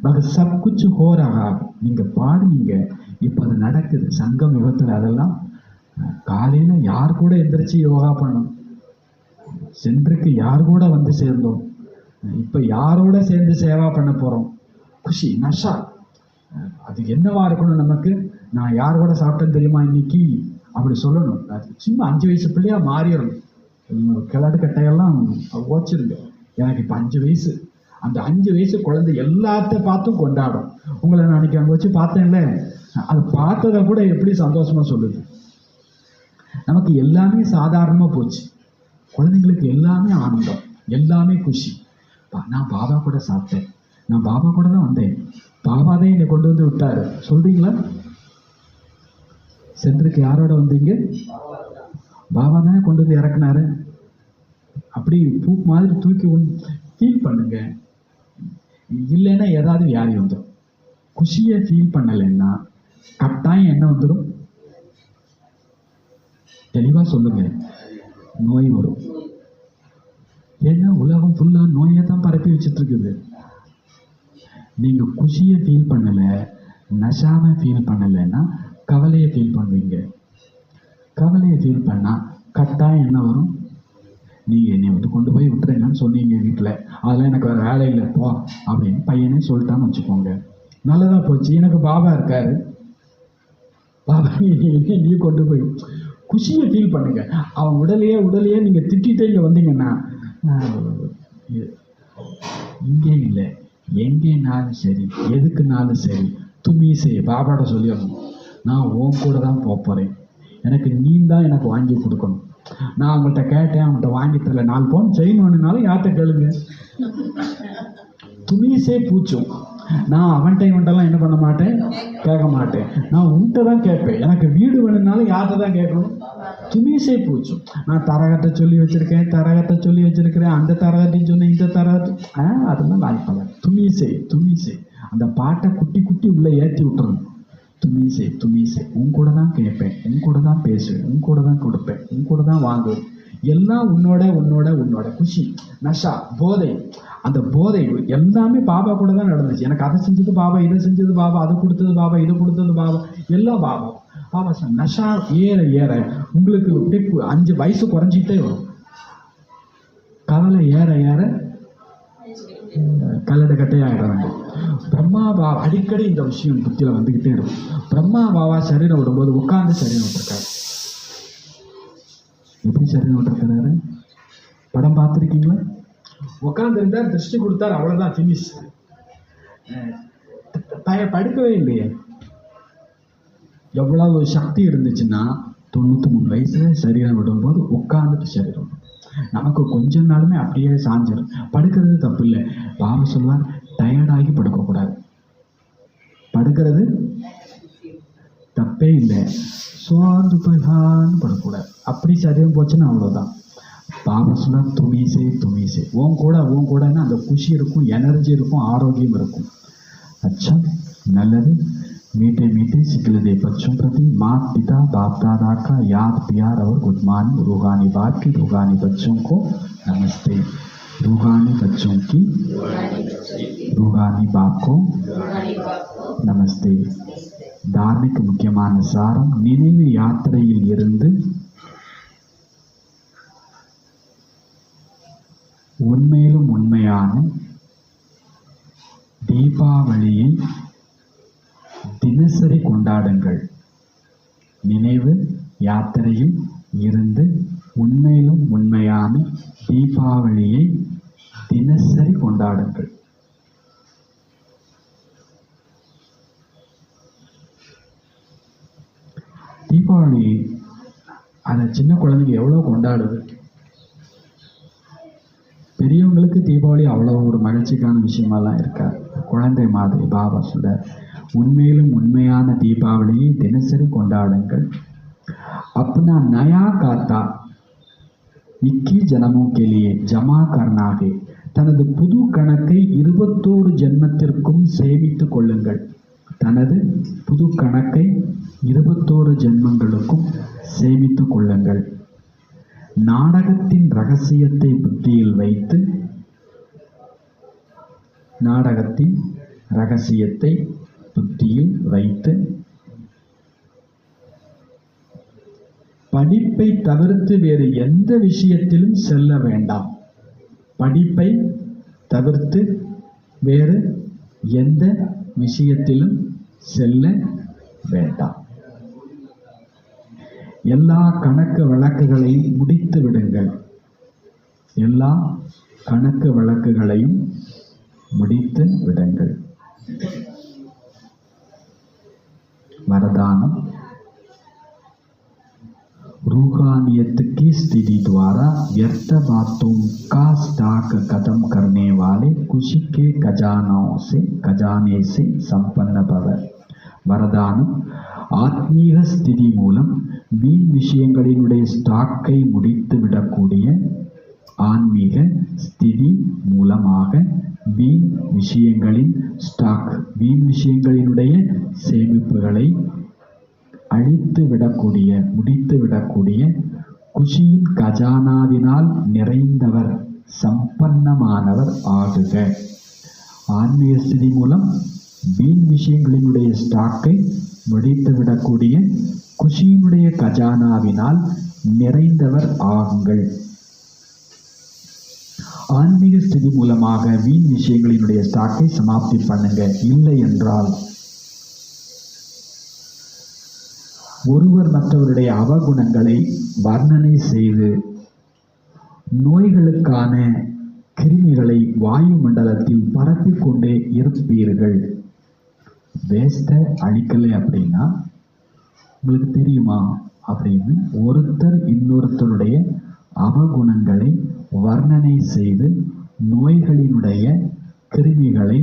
வக சப் குச் ஹோ ரஹா, நீங்கள் பாடுனீங்க, இப்போ அது நடக்குது. சங்கம் யுகத்தில் அதெல்லாம் காலையில் யார் கூட எந்திரிச்சு யோகா பண்ணோம், சென்றுக்கு யார் கூட வந்து சேர்ந்தோம், இப்போ யாரோட சேர்ந்து சேவா பண்ண போகிறோம். குஷி நஷா, அது என்னவா இருக்கணும் நமக்கு? நான் யார் கூட சாப்பிட்டேன்னு தெரியுமா இன்னைக்கு, அப்படி சொல்லணும். அது சும்மா 5 வயசு பிள்ளையா மாறிடணும். கிழடு கட்டையெல்லாம் ஓச்சிருங்க. எனக்கு இப்போ 5 வயசு. அந்த 5 வயசு குழந்தை எல்லாத்த பார்த்தும் கொண்டாடும். உங்களை நான் அன்னைக்கு அங்கே வச்சு பார்த்தேன்ல, அது பார்த்ததை கூட எப்படி சந்தோஷமா சொல்லுது. நமக்கு எல்லாமே சாதாரணமாக போச்சு, குழந்தைங்களுக்கு எல்லாமே ஆனந்தம், எல்லாமே குஷி. நான் பாபா கூட சாப்பிட்டேன், நான் பாபா கூட தான் வந்தேன், பாபா தான் என்னை கொண்டு வந்து விட்டாரு. சொல்றீங்களா? சென்றுக்கு யாரோட வந்தீங்க? பாபா தானே கொண்டு வந்து இறக்குனாரு. அப்படி பூ மாதிரி தூக்கி ஃபீல் பண்ணுங்க. இல்லைன்னா ஏதாவது வியாதி வந்துடும். குஷியை ஃபீல் பண்ணலைன்னா கட்டாயம் என்ன வந்துடும்? தெளிவா சொல்லுங்க, நோய் வரும். ஏன்னா உலகம் ஃபுல்லா நோயை தான் பரப்பி வச்சுட்டு இருக்குது. நீங்க குஷியை ஃபீல் பண்ணல, நஷாவை ஃபீல் பண்ணலைன்னா கவலையை ஃபீல் பண்ணுவீங்க. கவலையை ஃபீல் பண்ணால் கட்டாயம் என்ன வரும்? நீங்கள் என்னை வந்து கொண்டு போய் விட்டுறீங்கன்னு சொன்னீங்க வீட்டில், அதெல்லாம் எனக்கு வேறு வேலை இல்லை போ அப்படின்னு பையனே சொல்லிட்டான்னு வச்சுக்கோங்க. நல்லதாக போச்சு, எனக்கு பாபா இருக்காரு, பாபா நீ கொண்டு போய் குஷியை ஃபீல் பண்ணுங்க. அவன் உடலையே நீங்கள் திட்டிகிட்டே இங்கே வந்தீங்கன்னா, இங்கே இல்லை எங்கேனாலும் சரி எதுக்குனாலும் சரி துமீசே பாபாட்ட சொல்லிடணும், நான் உன் கூட தான் போகிறேன், எனக்கு நீ தான் எனக்கு வாங்கி கொடுக்கணும். நான் அவங்கள்ட்ட கேட்டேன், அவங்கள்ட்ட வாங்கி தரல. 4 பவுன் செயின் வேணுனாலும் யார்கிட்ட கேளுங்க, துமீசே பூச்சும். நான் அவன்கிட்ட இவன்ட்டெல்லாம் என்ன பண்ண மாட்டேன், கேட்க மாட்டேன். நான் உன்கிட்ட தான் கேட்பேன். எனக்கு வீடு வேணும்னாலும் யார்கிட்ட தான் கேட்கணும், துமீசே பூச்சும். நான் தரகத்தை சொல்லி வச்சிருக்கிறேன், அந்த தரகத்தையும் சொன்னேன், இந்த தரகத்தை அதெல்லாம் வாய்ப்பல. துமீசே அந்த பாட்டை குட்டி குட்டி உள்ள ஏற்றி விட்டுறணும். துமீசே உன் கூட தான் கேட்பேன், உன் கூட தான் பேசுவேன், உன் கூட தான் கொடுப்பேன், உன் கூட தான் வாங்குவேன். எல்லாம் உன்னோட குஷி, நஷா, போதை. அந்த போதை எல்லாமே பாபா கூட தான் நடந்துச்சு. எனக்கு அதை செஞ்சது பாபா, இதை செஞ்சது பாபா, அதை கொடுத்தது பாபா, இதை கொடுத்தது பாபா, எல்லாம் பாபா. பாபா நஷா ஏற ஏற உங்களுக்கு அப்படியே 5 வயசு குறைஞ்சிக்கிட்டே வரும். கவலை ஏற ஏற கல்லடை கட்டையாகிடுறாங்க. பிரம்மா பாபா அடிக்கடி இந்த விஷயம் புத்தியில வந்துகிட்டே இருக்கும். பிரம்மா பாபா சரீரம் விடும்போது உட்கார்ந்து சரீரம் விட்டுருக்காரு. எப்படி சரீரம் விட்டுருக்கிறாரு? படம் பார்த்துருக்கீங்களா? உட்கார்ந்து இருந்தார், திருஷ்டி கொடுத்தார், அவ்வளவுதான், ஃபினிஷ். படுக்கவே இல்லையே. எவ்வளவு சக்தி இருந்துச்சுன்னா 93 வயசுல சரீரம் விடும்போது உட்கார்ந்துட்டு சரீரம். நமக்கு கொஞ்ச நாளுமே அப்படியே சாஞ்சிடும். படுக்கிறது தப்பு இல்லை. பாபா சொல்லுவார், டயர்டாகி படுக்கக்கூடாது. படுக்கிறது தப்பே இல்லை. சோர்ந்து போய்கான்னு படக்கூடாது. அப்படி சரீரம் போச்சுன்னா அவ்வளோதான். பாபா சொல்லுவார், துணிசே உன் கூடன்னா அந்த குஷி இருக்கும், எனர்ஜி இருக்கும், ஆரோக்கியம் இருக்கும். अच्छा, நல்லது. मीठे मीठे सिकलदे बच्चों प्रति माता पिता बाप दादा का याद प्यार और गुड मॉर्निंग। रूहानी बाप की रूहानी बच्चों को नमस्ते। रूहानी बच्चों की रूहानी बाप को நமஸ்தே. தார்மிக முக்கியமான சாரம், நினைவு யாத்திரையில் இருந்து உண்மையிலும் உண்மையான தீபாவளியை தினசரி கொண்டாடுங்கள். நினைவு யாத்திரையில் இருந்து உண்மையிலும் உண்மையான தீபாவளியை தினசரி கொண்டாடுங்கள். தீபாவளி அந்த சின்ன குழந்தைங்க எவ்வளோ கொண்டாடுது. பெரியவங்களுக்கு தீபாவளி அவ்வளோ ஒரு மகிழ்ச்சிக்கான விஷயமெல்லாம் இருக்கா. குழந்தை மாதிரி பாபா சொல்ற, உண்மையிலும் உண்மையான தீபாவளியை தினசரி கொண்டாடுங்கள். अपना नया खाता 21 जन्मों के लिए जमा करना है. தனது புது கணக்கை 21 ஜென்மத்திற்கும் சேமித்துக் கொள்ளுங்கள். தனது புது கணக்கை 21 ஜென்மங்களுக்கும் சேமித்துக் கொள்ளுங்கள். நாடகத்தின் ரகசியத்தை புத்தியில் வைத்து படிப்பை தவிர்த்து வேறு எந்த விஷயத்திலும் செல்ல வேண்டாம். படிப்பை தவிர்த்து வேறு எந்த விஷயத்திலும் செல்ல வேண்டாம். எல்லா கணக்கு வழக்குகளையும் முடித்து விடுங்கள். எல்லா கணக்கு வழக்குகளையும் முடித்து விடுங்கள். वरदानम, रूहानियत की स्थिति द्वारा व्यर्थ बातों का स्टॉक खत्म करने वाले खुशी के खजाने से संपन्न भव. वरदानम, ஆத்மீக ஸ்திதி மூலம் வீண் விஷயங்களினுடைய ஸ்டாக்கை முடித்து விடக்கூடிய, ஆன்மீக ஸ்திதி மூலமாக வீண் விஷயங்களின் ஸ்டாக், வீண் விஷயங்களினுடைய சேமிப்புகளை அழித்து விடக்கூடிய, முடித்து விடக்கூடிய, குஷியின் கஜானாவினால் நிறைந்தவர், சம்பன்னமானவர் ஆகுக. ஆன்மீக ஸ்திதி மூலம் வீண் விஷயங்களினுடைய ஸ்டாக்கை முடித்து விடக்கூடிய, குஷியினுடைய கஜானாவினால் நிறைந்தவர் ஆகுங்கள். ஆன்மீக ஸ்திதி மூலமாக வீண் விஷயங்களினுடைய ஸ்டாக்கை சமாப்தி பண்ணுங்க. இல்லை என்றால் ஒருவர் மற்றவருடைய அவகுணங்களை வர்ணனை செய்து நோய்களுக்கான கிருமிகளை வாயு மண்டலத்தில் பரப்பிக்கொண்டே இருப்பீர்கள். வேஸ்ட்டை அழிக்கலை அப்படின்னா உங்களுக்கு தெரியுமா அப்படின்னு ஒருத்தர் இன்னொருத்தருடைய அவகுணங்களை வர்ணனை செய்து நோய்களினுடைய கிருமிகளை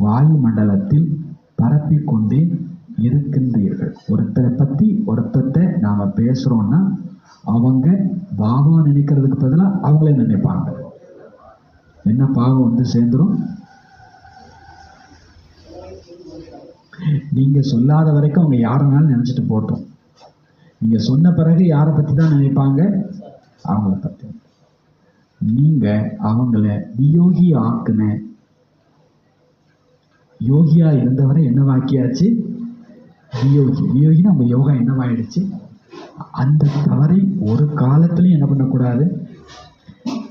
வாயு மண்டலத்தில் பரப்பிக்கொண்டே இருக்கின்றீர்கள். ஒருத்தரை பற்றி ஒருத்தர்கிட்ட நாம பேசுறோம்னா அவங்க பாபா நினைக்கிறதுக்கு பதிலாக அவங்களே நினைப்பாங்க. என்ன பாவம் வந்து சேர்ந்துரும்? நீங்க சொல்லாத வரைக்கும் அவங்க யாருனாலும் நினைச்சிட்டு போட்டோம். நீங்க சொன்ன பிறகு யாரை பத்தி தான் நினைப்பாங்க? அவங்கள பத்தி. நீங்க அவங்கள வியோகி ஆக்குன, யோகியா இருந்தவரை என்ன வாக்கியாச்சு? வியோகினா உங்க யோகா என்னவாயிடுச்சு. அந்த தவறை ஒரு காலத்திலையும் என்ன பண்ணக்கூடாது.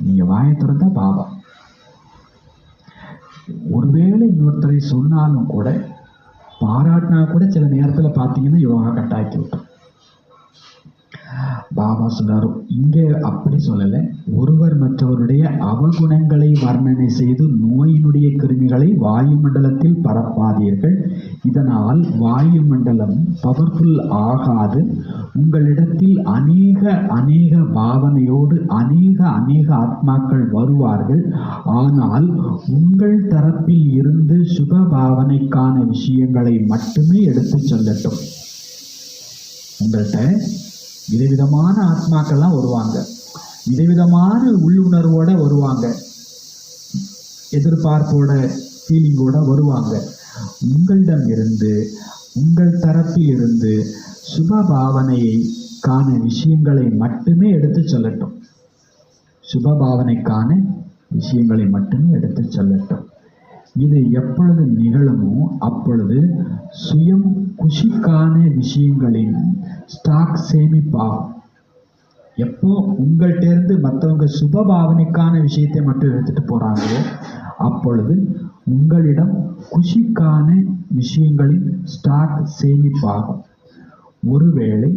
நீங்க வாயை திறந்தா பாபா. ஒருவேளை இன்னொருத்தரை சொன்னாலும் கூட, பாராட்டினா கூட சில நேரத்தில் பார்த்தீங்கன்னா யோகா கட்டாக்கி விட்டோம். பாபா சொல்றாரு, இங்க அப்படி சொல்லலை. ஒருவர் மற்றவருடைய அவகுணங்களை வர்ணனை செய்து நோயினுடைய கிருமிகளை வாயுமண்டலத்தில் பரப்பாதீர்கள். இதனால் வாயுமண்டலம் பவர்ஃபுல் ஆகாது. உங்களிடத்தில் அநேக பாவனையோடு அநேக ஆத்மாக்கள் வருவார்கள். ஆனால் உங்கள் தரப்பில் இருந்து சுப பாவனைக்கான விஷயங்களை மட்டுமே எடுத்து சொல்லட்டும். உங்கள்கிட்ட விதவிதமான ஆத்மாக்கள்லாம் வருவாங்க, விதவிதமான உள்ளுணர்வோட வருவாங்க, எதிர்பார்ப்போட ஃபீலிங்கோட வருவாங்க. உங்களிடம் இருந்து உங்கள் தரப்பில் இருந்து சுப பாவனைக்கான விஷயங்களை மட்டுமே எடுத்து சொல்லட்டும். சுப பாவனைக்கான விஷயங்களை மட்டுமே எடுத்து சொல்லட்டும். இது எப்பொழுது நிகழுமோ அப்பொழுது சுயம் குஷிக்கான விஷயங்களின் ஸ்டாக் சேமிப்பாகும். எப்போ உங்கள்கிட்ட இருந்து மற்றவங்க சுப பாவனைக்கான விஷயத்தை மட்டும் எடுத்துட்டு போறாங்களோ அப்பொழுது உங்களிடம் குஷிக்கான விஷயங்களின் ஸ்டாக் சேமிப்பாகும். ஒருவேளை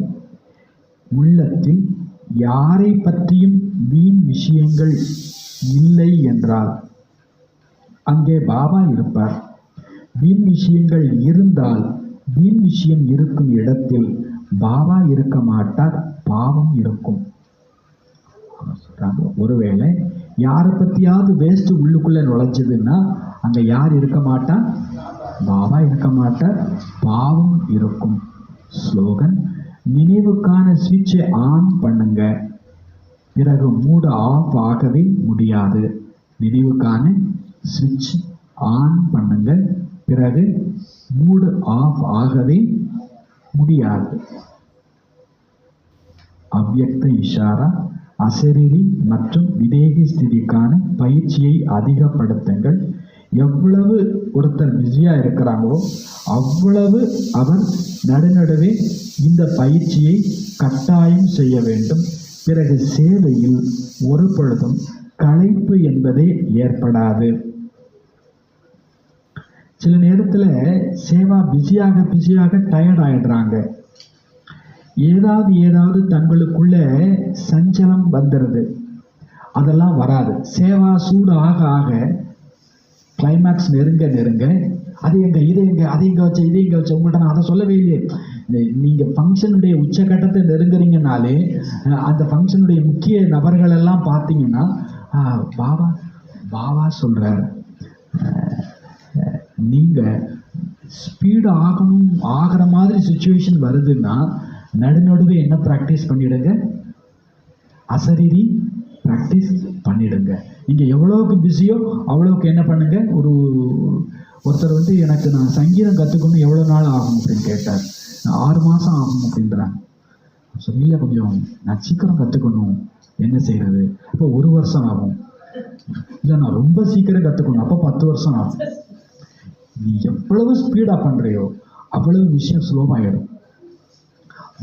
உள்ளத்தில் யாரை பற்றியும் வீண் விஷயங்கள் இல்லை என்றால் அங்கே பாபா இருப்பார். வீண் விஷயங்கள் இருந்தால் வீண் விஷயம் இருக்கும் இடத்தில் பாபா இருக்க மாட்டார், பாவம் இருக்கும். ஒருவேளை யாரை பத்தியாவது வேஸ்ட் உள்ளுக்குள்ள நுழைஞ்சதுன்னா அங்க யார் இருக்க மாட்டா, பாபா இருக்க மாட்டார், பாவம் இருக்கும். ஸ்லோகன்: நினைவுக்கான ஸ்விட்சை ஆன் பண்ணுங்க, பிறகு மூடு ஆஃப் ஆகவே முடியாது. நினைவுக்கான ஸ்விட்ச் ஆன் பண்ணுங்க, பிறகு மூடு ஆஃப் ஆகவே முடியாது. அவ்யக்த இஷாரா: அசரீரி மற்றும் விதேகி ஸ்திதிக்கான பயிற்சியை அதிகப்படுத்துங்கள். எவ்வளவு ஒருத்தர் பிஸியா இருக்கிறாங்களோ அவ்வளவு அவர் நடுநடுவே இந்த பயிற்சியை கட்டாயம் செய்ய வேண்டும். பிறகு சேவையில் ஒரு பொழுதும் களைப்பு என்பதே ஏற்படாது. சில நேரத்தில் சேவா பிஸியாக டயர்ட் ஆயிடுறாங்க. ஏதாவது தங்களுக்குள்ள சஞ்சலம் வந்துடுது. அதெல்லாம் வராது. சேவா சூடு ஆக கிளைமேக்ஸ் நெருங்க அது எங்க இது எங்க அதை எங்க வச்ச இது எங்க வச்ச உங்கள்கிட்ட நான் அதை சொல்லவே இல்லையே. நீங்க ஃபங்க்ஷனுடைய உச்சகட்டத்தை நெருங்குறீங்கனாலே அந்த ஃபங்க்ஷனுடைய முக்கிய நபர்கள் எல்லாம் பார்த்தீங்கன்னா பாபா சொல்றார், நீங்க ஸ்பீடு ஆகிற மாதிரி சுச்சுவேஷன் வருதுன்னா நடுநடுவே என்ன ப்ராக்டிஸ் பண்ணிடுங்க, அசரீரி ப்ராக்டிஸ் பண்ணிடுங்க. நீங்க எவ்வளவுக்கு பிஸியோ அவ்வளவுக்கு என்ன பண்ணுங்க. ஒருத்தர் எனக்கு நான் சங்கீதம் கற்றுக்கணும் எவ்வளோ நாள் ஆகும் அப்படின்னு கேட்டார். 6 மாதம் ஆகும் அப்படின்றாங்க. சொல்லியில கொஞ்சம் நான் சீக்கிரம் கற்றுக்கணும், என்ன செய்யறது? அப்போ 1 வருஷம் ஆகும். இல்லை நான் ரொம்ப சீக்கிரம் கற்றுக்கணும், அப்போ 10 வருஷம் ஆகும். நீ எவ்வளவு ஸ்பீடாக பண்ணுறியோ அவ்வளவு விஷயம் ஸ்லோவாகிடும்.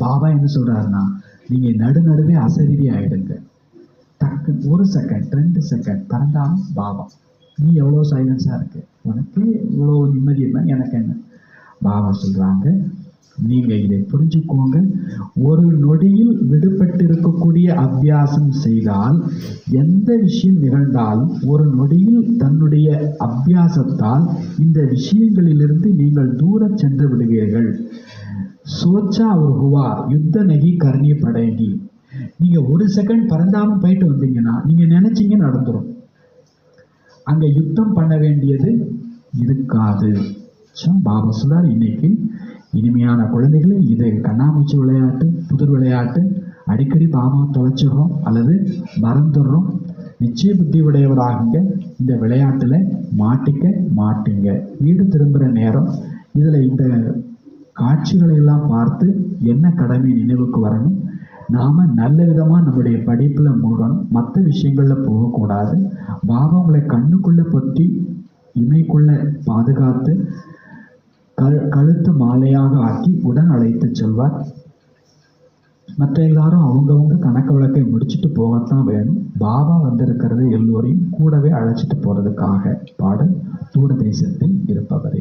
பாபா என்ன சொல்றாருன்னா, நீங்க நடுவே அசரீரி ஆயிடுங்க. டக்கு 1 செகண்ட் 2 செகண்ட் பறந்தாலும் பாபா, நீ எவ்வளோ சைலன்ஸாக இருக்கு, உனக்கு இவ்வளோ நிம்மதி இருந்தால் எனக்கு என்ன. பாபா சொல்றாங்க, நீங்க இதை புரிஞ்சுக்கோங்க. ஒரு நொடியில் விடுபட்டு இருக்கக்கூடிய அபியாசம் செய்தால் எந்த விஷயம் நிகழ்ந்தாலும் ஒரு நொடியில் தன்னுடைய அபியாசத்தால் இந்த விஷயங்களிலிருந்து நீங்கள் தூர சென்று விடுவீர்கள். சோச்சா ஒரு ஹுவா யுத்த நகி கர்ணி படகி. நீங்க 1 செகண்ட் பறந்தாம போயிட்டு வந்தீங்கன்னா நீங்க நினைச்சீங்க நடந்துரும். அங்க யுத்தம் பண்ண வேண்டியது இருக்காது. பாபா சொல்றார், இன்னைக்கு இனிமையான குழந்தைகளை, இது கண்ணாமூச்சி விளையாட்டு, புதிர் விளையாட்டு. அடிக்கடி பாபா தொலைச்சிடுறோம் அல்லது மறந்துடுறோம். நிச்சய புத்தி உடையவராகுங்க. இந்த விளையாட்டுல மாட்டிக்க மாட்டீங்க. வீடு திரும்புகிற நேரம் இதுல இந்த காட்சிகளை எல்லாம் பார்த்து என்ன கடமை நினைவுக்கு வரணும். நாம நல்ல விதமா நம்முடைய படிப்புல மூழ்கணும், மற்ற விஷயங்கள்ல போகக்கூடாது. பாபா உங்களை கண்ணுக்குள்ள பொத்தி இமைக்குள்ள பாதுகாத்து கழுத்து மாலையாக ஆக்கி உடன் அழைத்து செல்வார். மற்ற எல்லாரும் அவங்கவுங்க கணக்கு வழக்கை முடிச்சுட்டு போகத்தான் வேணும். பாபா வந்திருக்கிறது எல்லோரையும் கூடவே அழைச்சிட்டு போறதுக்காக. பாடல் தூர தேசத்தில் இருப்பவர்.